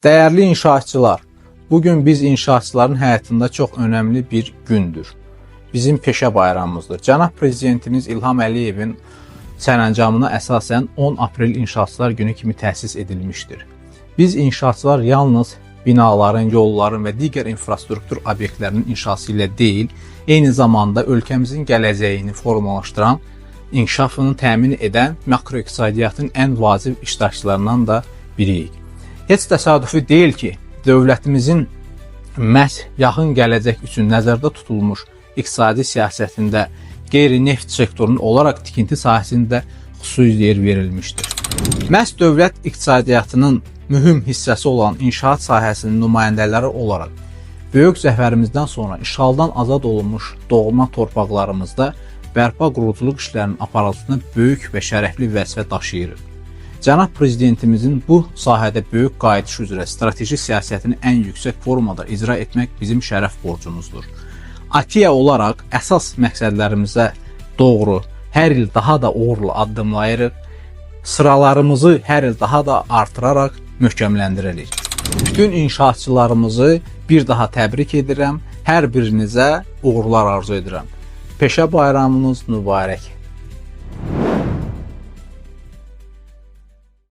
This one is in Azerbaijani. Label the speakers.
Speaker 1: Değerli inşaatçılar, bugün biz inşaatçıların həyatında çox önəmli bir gündür. Bizim peşə bayramımızdır. Cənab Prezidentimiz İlham Əliyevin sərəncamına əsasən 10 aprel İnşaatçılar Günü kimi təsis edilmişdir. Biz inşaatçılar yalnız binaların, yolların və digər infrastruktur obyektlərinin inşası ilə deyil, eyni zamanda ölkəmizin gələcəyini formalaşdıran, inkişafını təmin edən makroiqtisadiyyatın ən vacib iştirakçılarından da biriyik. Heç təsadüfi deyil ki, dövlətimizin məhz yaxın gələcək üçün nəzərdə tutulmuş iqtisadi siyasətində qeyri-neft sektorunun olaraq tikinti sahəsində xüsusi yer verilmişdir. Məhz dövlət iqtisadiyyatının mühüm hissəsi olan inşaat sahəsinin nümayəndələri olaraq böyük zəfərimizdən sonra işğaldan azad olunmuş doğma torpaqlarımızda bərpa quruculuq işlərinin aparılmasına böyük və şərəfli vəzifə daşıyırıq. Cənab Prezidentimizin bu sahədə böyük qayıdış üzrə strateji siyasətini ən yüksək formada icra etmək bizim şərəf borcumuzdur. AKİA olaraq əsas məqsədlərimizə doğru hər il daha da uğurlu addımlayırıq, sıralarımızı hər il daha da artıraraq möhkəmləndiririk. Bütün inşaatçılarımızı bir daha təbrik edirəm, hər birinizə uğurlar arzu edirəm. Peşə bayramınız mübarək.